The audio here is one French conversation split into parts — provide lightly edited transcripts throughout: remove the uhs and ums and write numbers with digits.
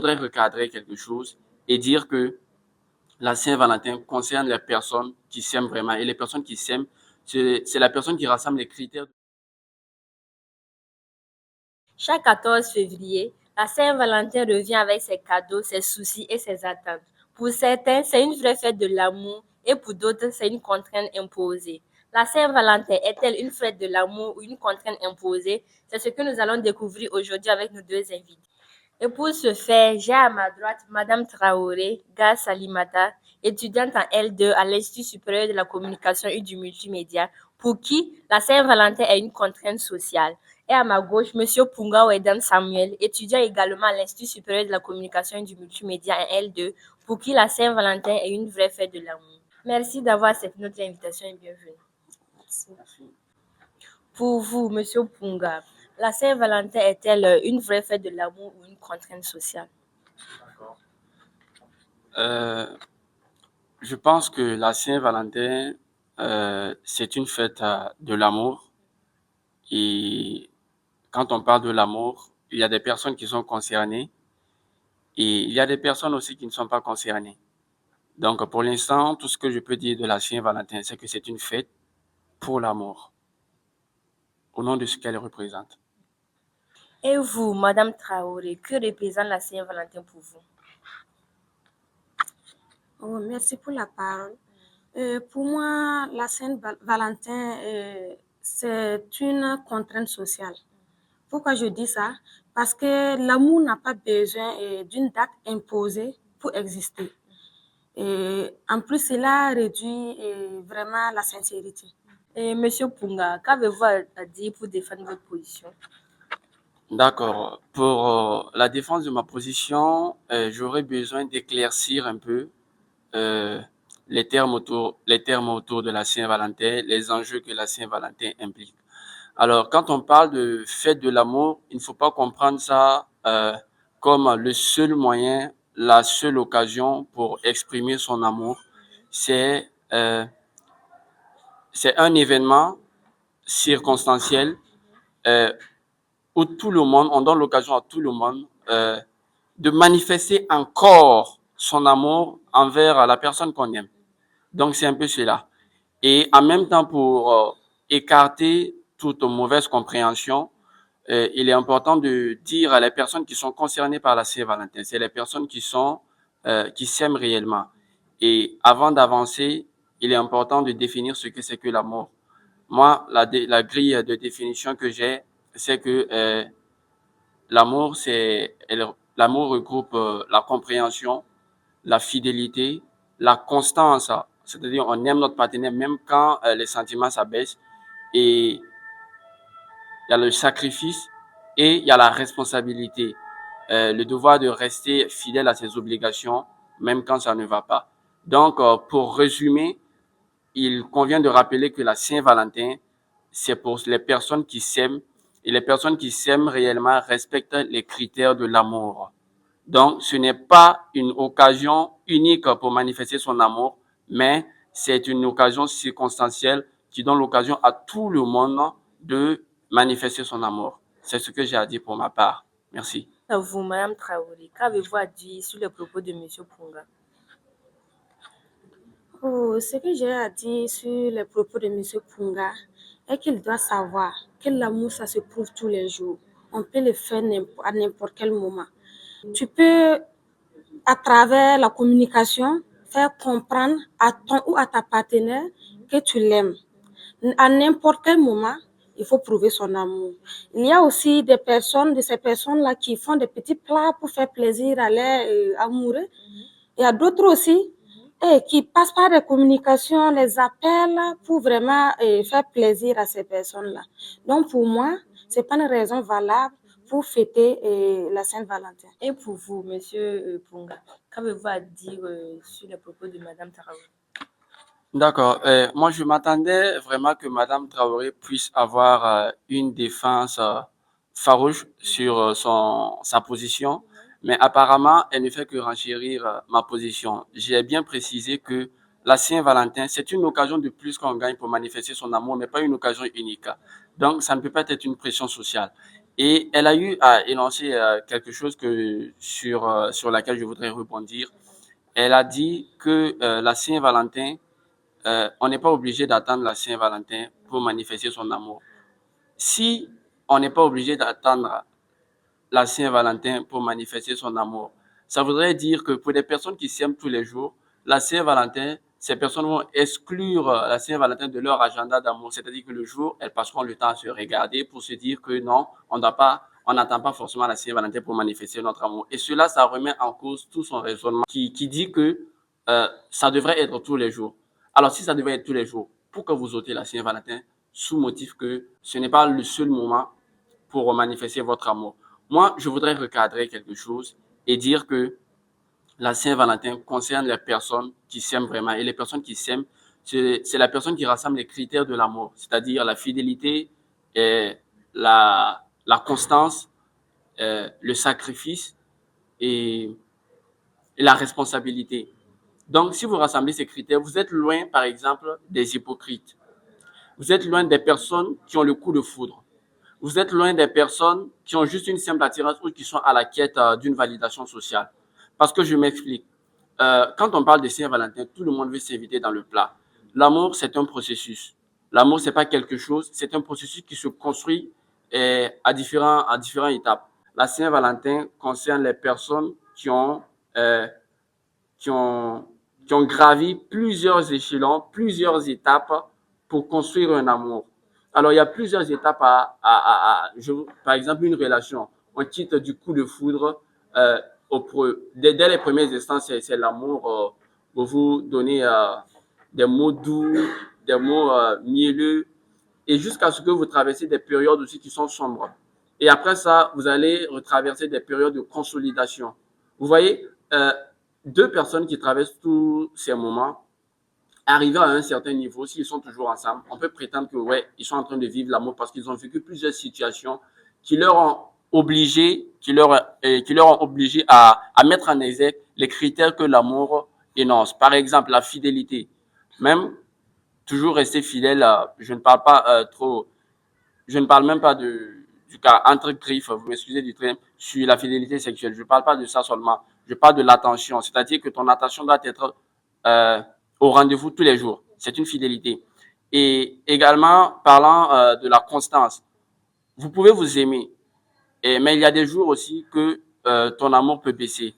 faudrait recadrer quelque chose et dire que la Saint-Valentin concerne les personnes qui s'aiment vraiment. Et les personnes qui s'aiment, c'est la personne qui rassemble les critères. Chaque 14 février, la Saint-Valentin revient avec ses cadeaux, ses soucis et ses attentes. Pour certains, c'est une vraie fête de l'amour et pour d'autres, c'est une contrainte imposée. La Saint-Valentin est-elle une fête de l'amour ou une contrainte imposée? C'est ce que nous allons découvrir aujourd'hui avec nos deux invités. Et pour ce faire, j'ai à ma droite Madame Traoré, Gare Salimata, étudiante en L2 à l'Institut supérieur de la communication et du multimédia, pour qui la Saint-Valentin est une contrainte sociale. Et à ma gauche, Monsieur Punga Wedan Samuel, étudiant également à l'Institut supérieur de la communication et du multimédia en L2, pour qui la Saint-Valentin est une vraie fête de l'amour. Merci d'avoir accepté notre invitation et bienvenue. Merci. Pour vous, Monsieur Punga, la Saint-Valentin est-elle une vraie fête de l'amour ou une contrainte sociale? Euh, je pense que la Saint-Valentin, c'est une fête de l'amour. Et quand on parle de l'amour, il y a des personnes qui sont concernées et il y a des personnes aussi qui ne sont pas concernées. Donc, pour l'instant, tout ce que je peux dire de la Saint-Valentin, c'est que c'est une fête pour l'amour, au nom de ce qu'elle représente. Et vous, Madame Traoré, que représente la Saint-Valentin pour vous? Oh, merci pour la parole. Pour moi, la Saint-Valentin, c'est une contrainte sociale. Pourquoi je dis ça? Parce que l'amour n'a pas besoin d'une date imposée pour exister. Et en plus, cela réduit vraiment la sincérité. Et Monsieur Punga, qu'avez-vous à dire pour défendre votre position? D'accord. Pour la défense de ma position, j'aurais besoin d'éclaircir un peu euh, les termes autour de la Saint-Valentin, les enjeux que la Saint-Valentin implique. Alors, quand on parle de fête de l'amour, il ne faut pas comprendre ça comme le seul moyen, la seule occasion pour exprimer son amour. C'est euh, c'est un événement circonstanciel euh, où tout le monde, on donne l'occasion à tout le monde de manifester encore son amour envers la personne qu'on aime. Donc, c'est un peu cela. Et en même temps, pour écarter toute mauvaise compréhension, il est important de dire à les personnes qui sont concernées par la Saint-Valentin, c'est les personnes qui s'aiment réellement. Et avant d'avancer, il est important de définir ce que c'est que l'amour. Moi, la grille de définition que j'ai, c'est que l'amour, l'amour regroupe la compréhension, la fidélité, la constance. C'est-à-dire, on aime notre partenaire même quand les sentiments s'abaissent. Et il y a le sacrifice et il y a la responsabilité. Le devoir de rester fidèle à ses obligations, même quand ça ne va pas. Donc, pour résumer, il convient de rappeler que la Saint-Valentin, c'est pour les personnes qui s'aiment et les personnes qui s'aiment réellement respectent les critères de l'amour. Donc, ce n'est pas une occasion unique pour manifester son amour, mais c'est une occasion circonstancielle qui donne l'occasion à tout le monde de manifester son amour. C'est ce que j'ai à dire pour ma part. Merci. À vous, Madame Traoré, qu'avez-vous à dire sur les propos de Monsieur Punga? Oh, ce que j'ai à dire sur les propos de M. Punga est qu'il doit savoir que l'amour, ça se prouve tous les jours. On peut le faire à n'importe quel moment. Tu peux, à travers la communication, faire comprendre à ton ou à ta partenaire que tu l'aimes. À n'importe quel moment, il faut prouver son amour. Il y a aussi de ces personnes-là qui font des petits plats pour faire plaisir à leurs amoureux. Il y a d'autres aussi qui passent par des communications, les appels pour vraiment faire plaisir à ces personnes-là. Donc pour moi, c'est pas une raison valable pour fêter la Saint-Valentin. Et pour vous, Monsieur Punga, qu'avez-vous à dire sur les propos de Madame Traoré? D'accord. Moi, je m'attendais vraiment que Madame Traoré puisse avoir une défense farouche sur sa position, mais apparemment, elle ne fait que renchérir ma position. J'ai bien précisé que la Saint-Valentin, c'est une occasion de plus qu'on gagne pour manifester son amour, mais pas une occasion unique. Donc, ça ne peut pas être une pression sociale. Et elle a eu à énoncer quelque chose sur laquelle je voudrais rebondir. Elle a dit que la Saint-Valentin, on n'est pas obligé d'attendre la Saint-Valentin pour manifester son amour. Si on n'est pas obligé d'attendre la Saint-Valentin pour manifester son amour, ça voudrait dire que pour des personnes qui s'aiment tous les jours, la Saint-Valentin, ces personnes vont exclure la Saint-Valentin de leur agenda d'amour. C'est-à-dire que le jour, elles passeront le temps à se regarder pour se dire que non, on n'attend pas forcément la Saint-Valentin pour manifester notre amour. Et cela, ça remet en cause tout son raisonnement qui dit que ça devrait être tous les jours. Alors, si ça devait être tous les jours, pourquoi vous ôtez la Saint-Valentin sous motif que ce n'est pas le seul moment pour manifester votre amour? Moi, je voudrais recadrer quelque chose et dire que la Saint-Valentin concerne les personnes qui s'aiment vraiment. Et les personnes qui s'aiment, c'est la personne qui rassemble les critères de l'amour, c'est-à-dire la fidélité, et la constance, le sacrifice et la responsabilité. Donc, si vous rassemblez ces critères, vous êtes loin, par exemple, des hypocrites. Vous êtes loin des personnes qui ont le coup de foudre. Vous êtes loin des personnes qui ont juste une simple attirance ou qui sont à la quête d'une validation sociale. Parce que je m'explique. Quand on parle de Saint-Valentin, tout le monde veut s'inviter dans le plat. L'amour, c'est un processus. L'amour, c'est pas quelque chose, c'est un processus qui se construit à différentes étapes. La Saint-Valentin concerne les personnes euh, qui ont, qui ont gravi plusieurs échelons, plusieurs étapes pour construire un amour. Alors, il y a plusieurs étapes par exemple, une relation. On quitte du coup de foudre. Dès les premiers instants, c'est l'amour. Vous vous donnez des mots doux, des mots mielleux, et jusqu'à ce que vous traversez des périodes aussi qui sont sombres. Et après ça, vous allez retraverser des périodes de consolidation. Vous voyez, deux personnes qui traversent tous ces moments, arrivés à un certain niveau, s'ils sont toujours ensemble, on peut prétendre que ouais, ils sont en train de vivre l'amour parce qu'ils ont vécu plusieurs situations qui leur ont obligé à mettre en exergue les critères que l'amour énonce. Par exemple, la fidélité. Même toujours rester fidèle, je ne parle pas je ne parle même pas du cas entre griffes, vous m'excusez du terme, sur la fidélité sexuelle. Je ne parle pas de ça seulement. Je parle de l'attention. C'est-à-dire que ton attention doit être au rendez-vous tous les jours. C'est une fidélité. Et également, parlant de la constance, vous pouvez vous aimer, mais il y a des jours aussi que ton amour peut baisser.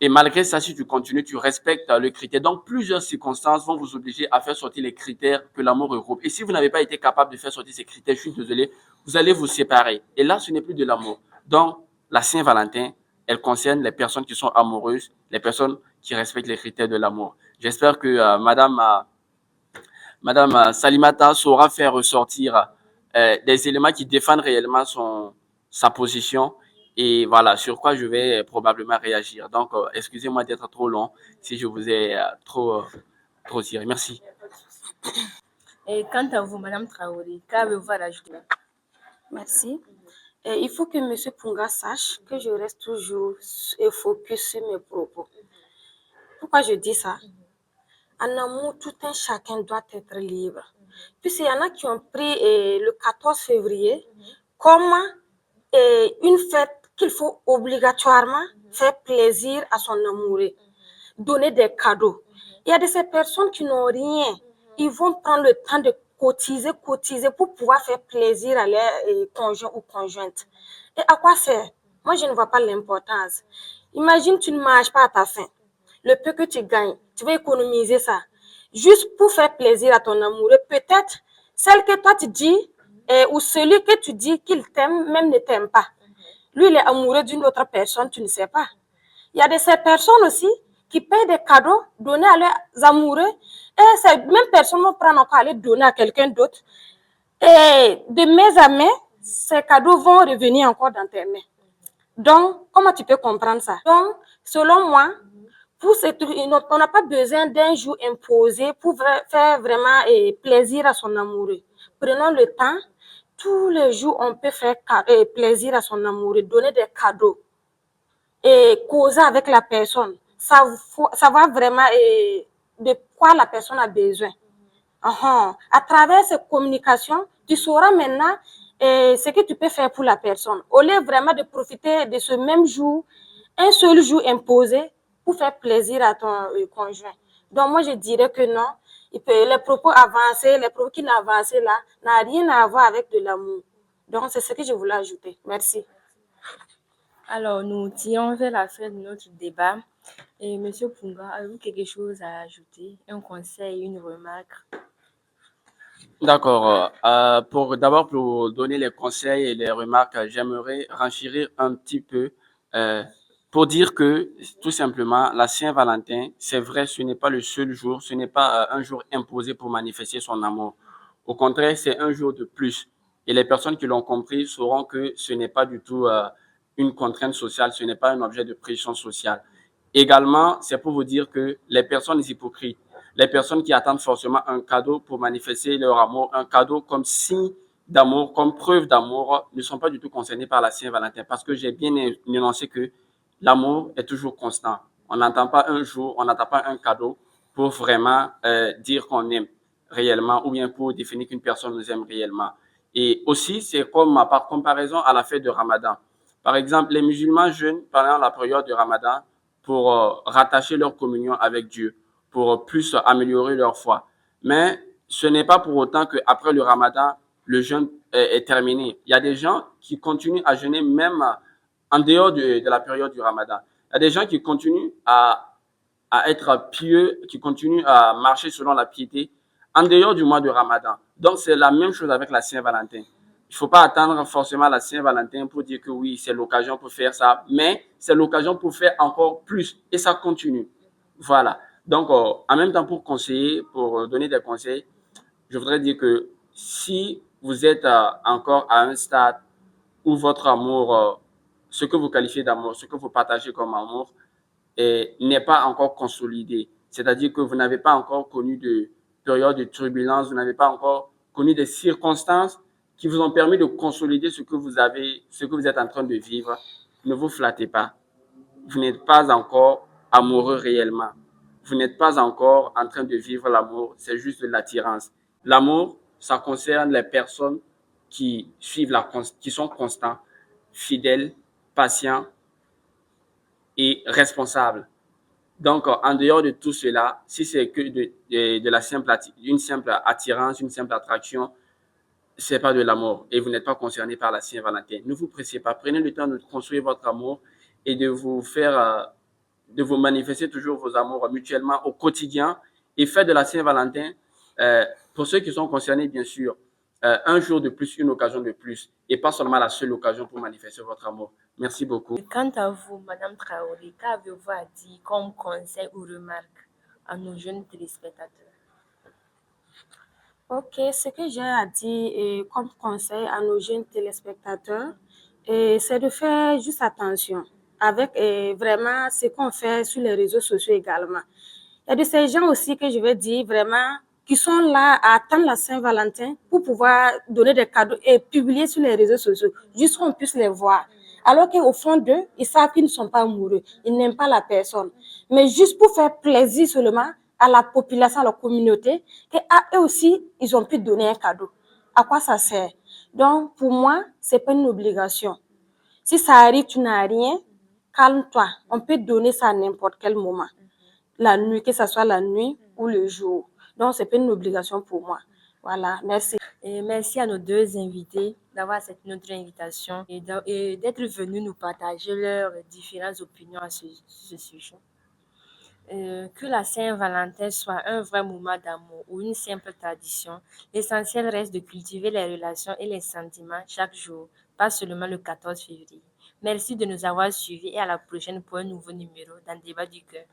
Et malgré ça, si tu continues, tu respectes le critère. Donc, plusieurs circonstances vont vous obliger à faire sortir les critères que l'amour regroupe. Et si vous n'avez pas été capable de faire sortir ces critères, je suis désolé, vous allez vous séparer. Et là, ce n'est plus de l'amour. Donc, la Saint-Valentin, elle concerne les personnes qui sont amoureuses, les personnes qui respectent les critères de l'amour. J'espère que Madame Salimata saura faire ressortir des éléments qui défendent réellement sa position. Et voilà, sur quoi je vais probablement réagir. Donc, excusez-moi d'être trop long si je vous ai trop tiré. Merci. Et quant à vous, Madame Traoré, qu'avez-vous à rajouter? Merci. Il faut que M. Punga sache que je reste toujours focus sur mes propos. Pourquoi je dis ça? En amour, tout un chacun doit être libre. Puisqu'il y en a qui ont pris le 14 février comme une fête qu'il faut obligatoirement faire plaisir à son amoureux, donner des cadeaux. Il y a de ces personnes qui n'ont rien. Ils vont prendre le temps de cotiser pour pouvoir faire plaisir à leurs conjoints ou conjointes. Et à quoi sert? Moi, je ne vois pas l'importance. Imagine, tu ne manges pas à ta faim. Le peu que tu gagnes, tu vas économiser ça. Juste pour faire plaisir à ton amoureux. Peut-être celle que toi tu dis, ou celui que tu dis qu'il t'aime, même ne t'aime pas. Lui, il est amoureux d'une autre personne, tu ne sais pas. Il y a de ces personnes aussi qui payent des cadeaux donnés à leurs amoureux. Et ces mêmes personnes vont prendre encore aller donner à quelqu'un d'autre. Et de main à main, ces cadeaux vont revenir encore dans tes mains. Donc, comment tu peux comprendre ça? Donc, selon moi, on n'a pas besoin d'un jour imposé pour faire vraiment plaisir à son amoureux. Prenons le temps. Tous les jours, on peut faire plaisir à son amoureux, donner des cadeaux et causer avec la personne. Savoir vraiment de quoi la personne a besoin. À travers cette communication, tu sauras maintenant et ce que tu peux faire pour la personne. Au lieu vraiment de profiter de ce même jour, un seul jour imposé pour faire plaisir à ton conjoint. Donc moi je dirais que non, les propos avancés, les propos qui n'avancent là, n'ont rien à voir avec de l'amour. Donc c'est ce que je voulais ajouter. Merci. Alors, nous tirons vers la fin de notre débat. Et Monsieur Punga, avez-vous quelque chose à ajouter? Un conseil, une remarque? D'accord. Pour donner les conseils et les remarques, j'aimerais renchérir un petit peu euh, pour dire que tout simplement la Saint-Valentin, c'est vrai, ce n'est pas le seul jour, ce n'est pas un jour imposé pour manifester son amour. Au contraire, c'est un jour de plus. Et les personnes qui l'ont compris sauront que ce n'est pas du tout une contrainte sociale, ce n'est pas un objet de pression sociale. Également, c'est pour vous dire que les personnes hypocrites, les personnes qui attendent forcément un cadeau pour manifester leur amour, un cadeau comme signe d'amour, comme preuve d'amour, ne sont pas du tout concernées par la Saint-Valentin parce que j'ai bien énoncé que l'amour est toujours constant. On n'entend pas un jour, on n'attend pas un cadeau pour vraiment dire qu'on aime réellement ou bien pour définir qu'une personne nous aime réellement. Et aussi, c'est comme par comparaison à la fête de Ramadan. Par exemple, les musulmans jeûnent pendant la période de Ramadan pour rattacher leur communion avec Dieu, pour plus améliorer leur foi. Mais ce n'est pas pour autant qu'après le Ramadan, le jeûne est terminé. Il y a des gens qui continuent à jeûner même en dehors de la période du Ramadan. Il y a des gens qui continuent à être pieux, qui continuent à marcher selon la piété en dehors du mois de Ramadan. Donc, c'est la même chose avec la Saint-Valentin. Il ne faut pas attendre forcément la Saint-Valentin pour dire que oui, c'est l'occasion pour faire ça, mais c'est l'occasion pour faire encore plus et ça continue. Voilà. Donc, en même temps, pour conseiller, pour donner des conseils, je voudrais dire que si vous êtes encore à un stade où votre amour, ce que vous qualifiez d'amour, ce que vous partagez comme amour, n'est pas encore consolidé. C'est-à-dire que vous n'avez pas encore connu de période de turbulence, vous n'avez pas encore connu des circonstances qui vous ont permis de consolider ce que vous avez, ce que vous êtes en train de vivre. Ne vous flattez pas. Vous n'êtes pas encore amoureux réellement. Vous n'êtes pas encore en train de vivre l'amour, c'est juste de l'attirance. L'amour, ça concerne les personnes qui suivent qui sont constants, fidèles, patients et responsables. Donc, en dehors de tout cela, si c'est que de la une simple attirance, une simple attraction, c'est pas de l'amour et vous n'êtes pas concerné par la Saint-Valentin. Ne vous pressez pas. Prenez le temps de construire votre amour et de vous faire, de vous manifester toujours vos amours mutuellement au quotidien et faites de la Saint-Valentin, pour ceux qui sont concernés, bien sûr, un jour de plus, une occasion de plus et pas seulement la seule occasion pour manifester votre amour. Merci beaucoup. Quant à vous, Madame Traoré, qu'avez-vous à dire comme conseil ou remarque à nos jeunes téléspectateurs? Ok, ce que j'ai à dire comme conseil à nos jeunes téléspectateurs, c'est de faire juste attention avec vraiment ce qu'on fait sur les réseaux sociaux également. Il y a de ces gens aussi que je vais dire vraiment qui sont là à attendre la Saint-Valentin pour pouvoir donner des cadeaux et publier sur les réseaux sociaux, juste qu'on puisse les voir. Alors qu'au fond d'eux, ils savent qu'ils ne sont pas amoureux, ils n'aiment pas la personne. Mais juste pour faire plaisir seulement à la population, à la communauté, qu'à eux aussi, ils ont pu donner un cadeau. À quoi ça sert? Donc, pour moi, c'est pas une obligation. Si ça arrive, tu n'as rien, calme-toi. On peut donner ça à n'importe quel moment. La nuit, que ce soit la nuit ou le jour. Donc, c'est pas une obligation pour moi. Voilà, merci. Et merci à nos deux invités d'avoir accepté notre invitation et d'être venus nous partager leurs différentes opinions à ce sujet. Que la Saint-Valentin soit un vrai moment d'amour ou une simple tradition, l'essentiel reste de cultiver les relations et les sentiments chaque jour, pas seulement le 14 février. Merci de nous avoir suivis et à la prochaine pour un nouveau numéro dans Débat du cœur.